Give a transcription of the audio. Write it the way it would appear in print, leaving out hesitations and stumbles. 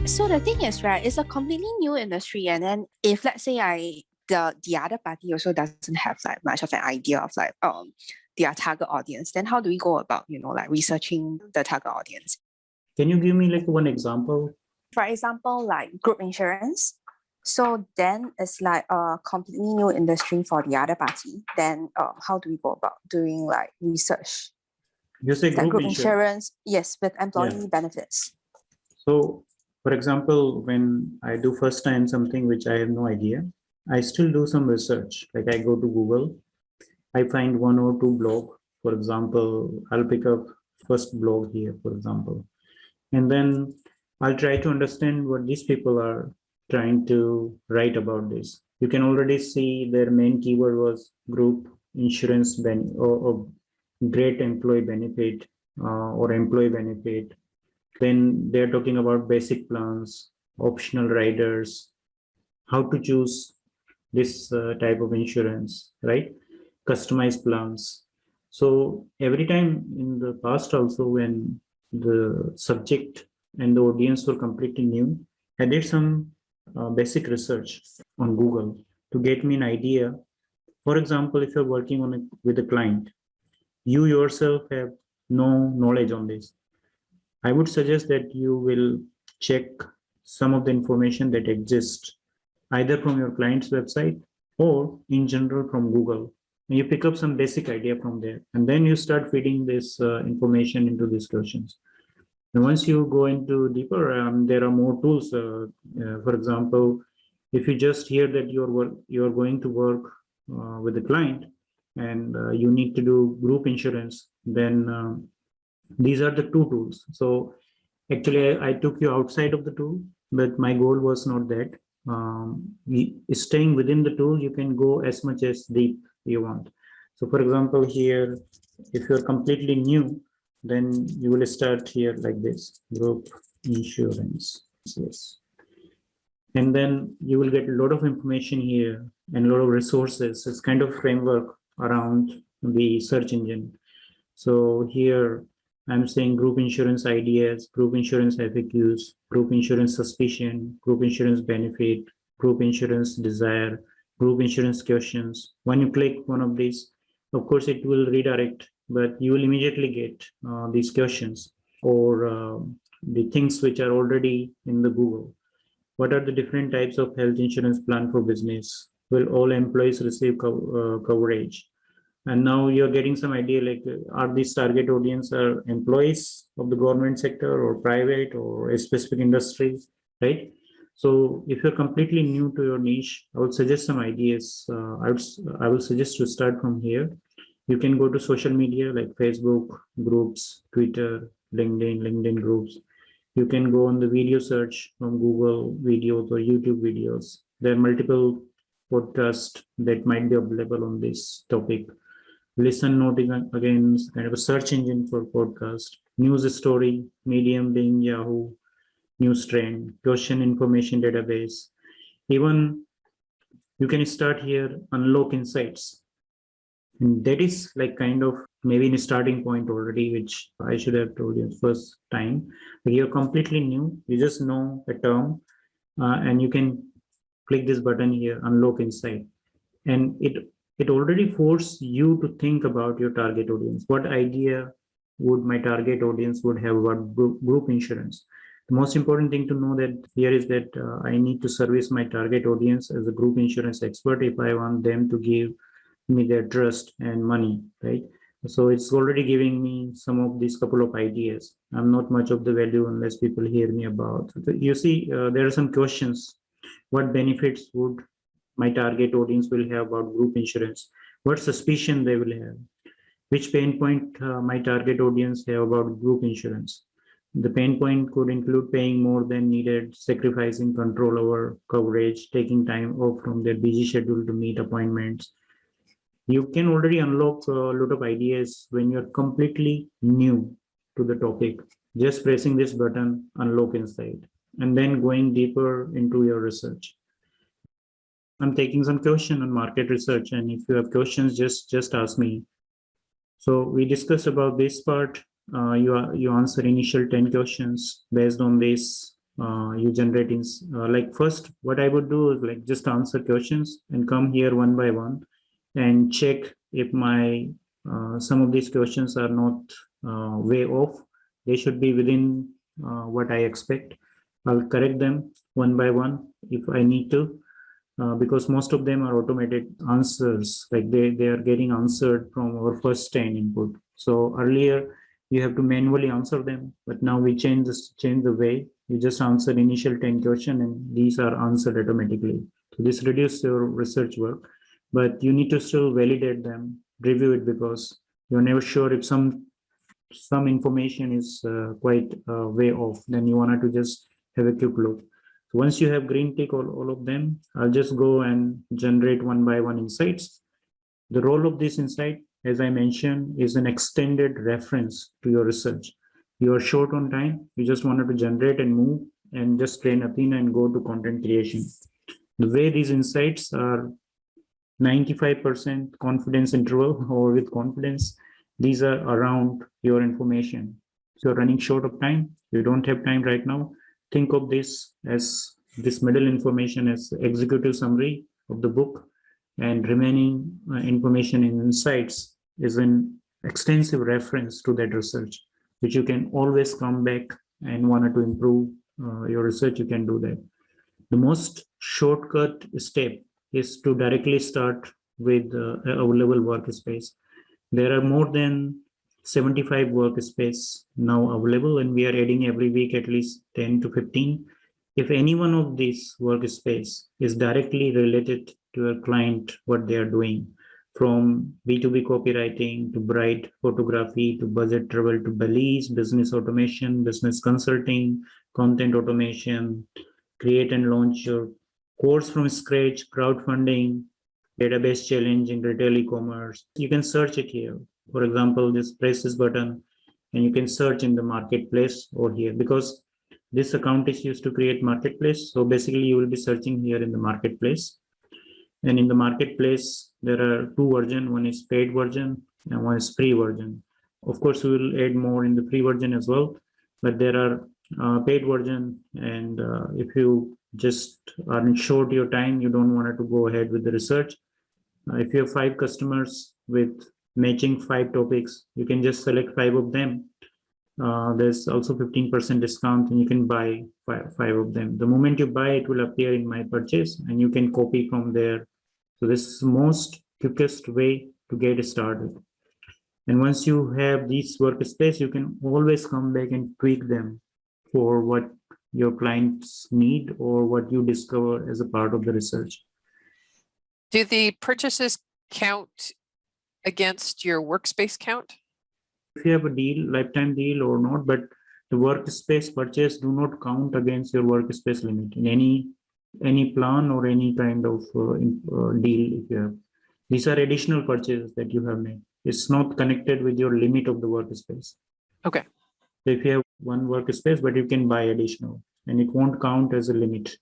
So the thing is, right, it's a completely new industry. And then if let's say the other party also doesn't have like much of an idea of like their target audience, then how do we go about, like researching the target audience? Can you give me like one example? For example, like group insurance. So then it's like a completely new industry for the other party. Then how do we go about doing like research? You say Like group insurance, yes, with employee benefits. So, for example, when I do first time something which I have no idea, I still do some research. Like I go to Google, I find one or two blog. For example, I'll pick up first blog here, for example, and then I'll try to understand what these people are trying to write about this. You can already see their main keyword was group insurance or great employee benefit or employee benefit. Then they're talking about basic plans, optional riders, how to choose this type of insurance, right? Customized plans. So every time in the past also when the subject and the audience were completely new, I did some basic research on Google to get me an idea. For example, if you're working with a client, you yourself have no knowledge on this. I would suggest that you will check some of the information that exists either from your client's website or in general from Google. And you pick up some basic idea from there, and then you start feeding this information into these questions. And once you go into deeper, there are more tools. For example, if you just hear that you're going to work with the client and you need to do group insurance, then these are the two tools. So actually, I took you outside of the tool, but my goal was not that. Staying within the tool, you can go as much as deep you want. So for example, here, if you're completely new, then you will start here like this, group insurance. Yes. And then you will get a lot of information here and a lot of resources. It's kind of framework around the search engine. So here I'm saying group insurance ideas, group insurance FAQs, group insurance suspicion, group insurance benefit, group insurance desire, group insurance questions. When you click one of these, of course, it will redirect, but you will immediately get these questions or the things which are already in the Google. What are the different types of health insurance plan for business? Will all employees receive coverage? And now you're getting some idea like, are these target audience are employees of the government sector or private or a specific industry, right? So if you're completely new to your niche, I would suggest some ideas. I will suggest to start from here. You can go to social media like Facebook groups, Twitter, LinkedIn groups. You can go on the video search from Google videos or YouTube videos. There are multiple podcasts that might be available on this topic. Listen Note again, kind of a search engine for podcast. News Story, Medium being Yahoo, News Trend, Question Information Database. Even you can start here, Unlock Insights. And that is like kind of maybe in a starting point already, which I should have told you first time. But you're completely new, you just know a term, and you can click this button here, Unlock Insight. And it already forces you to think about your target audience. What idea would my target audience would have about group insurance? The most important thing to know that here is that I need to service my target audience as a group insurance expert if I want them to give me their trust and money, right? So it's already giving me some of these couple of ideas. I'm not much of the value unless people hear me about. So you see, there are some questions. What benefits would my target audience will have about group insurance? What suspicion they will have? Which pain point my target audience have about group insurance? The pain point could include paying more than needed, sacrificing control over coverage, taking time off from their busy schedule to meet appointments. You can already unlock a lot of ideas when you're completely new to the topic. Just pressing this button, Unlock Insight, and then going deeper into your research. I'm taking some question on market research, and if you have questions, just ask me. So we discussed about this part. You answer initial 10 questions. Based on this, you generate in like first what I would do is like just answer questions and come here one by one and check if my some of these questions are not way off. They should be within what I expect. I'll correct them one by one if I need to, because most of them are automated answers, like they are getting answered from our first 10 input. So earlier you have to manually answer them, but now we change the way. You just answer initial 10 question and these are answered automatically. So this reduces your research work, but you need to still validate them, review it, because you're never sure if some information is quite way off. Then you wanted to just have a quick look. So once you have green tick all of them, I'll just go and generate one by one insights. The role of this insight, as I mentioned, is an extended reference to your research. You are short on time. You just wanted to generate and move and just train Athena and go to content creation. The way these insights are 95% confidence interval, or with confidence, these are around your information. So you're running short of time. You don't have time right now. Think of this as this middle information as executive summary of the book, and remaining information in insights is an extensive reference to that research, which you can always come back and wanted to improve your research. You can do that. The most shortcut step is to directly start with a available workspace. There are more than 75 workspaces now available, and we are adding every week at least 10 to 15. If any one of these workspace is directly related to a client, what they are doing, from B2B copywriting to bride photography to budget travel to Belize, business automation, business consulting, content automation, create and launch your course from scratch, crowdfunding, database challenge in retail e-commerce. You can search it here. For example, just press this button and you can search in the marketplace or here, because this account is used to create marketplace. So basically you will be searching here in the marketplace. And in the marketplace, there are two versions. One is paid version and one is free version. Of course, we will add more in the free version as well, but there are paid version. And if you just are short your time, you don't want to go ahead with the research. If you have 5 customers with matching 5 topics, you can just select 5 of them. There's also 15% discount and you can buy 5 of them. The moment you buy, it will appear in my purchase and you can copy from there. So this is the most quickest way to get started. And once you have these workspace, you can always come back and tweak them for what your clients need or what you discover as a part of the research. Do the purchases count against your workspace count? If you have a deal, lifetime deal or not, but the workspace purchase do not count against your workspace limit in any plan or any kind of deal. If you have, these are additional purchases that you have made. It's not connected with your limit of the workspace. Okay. So if you have one workspace, but you can buy additional and it won't count as a limit.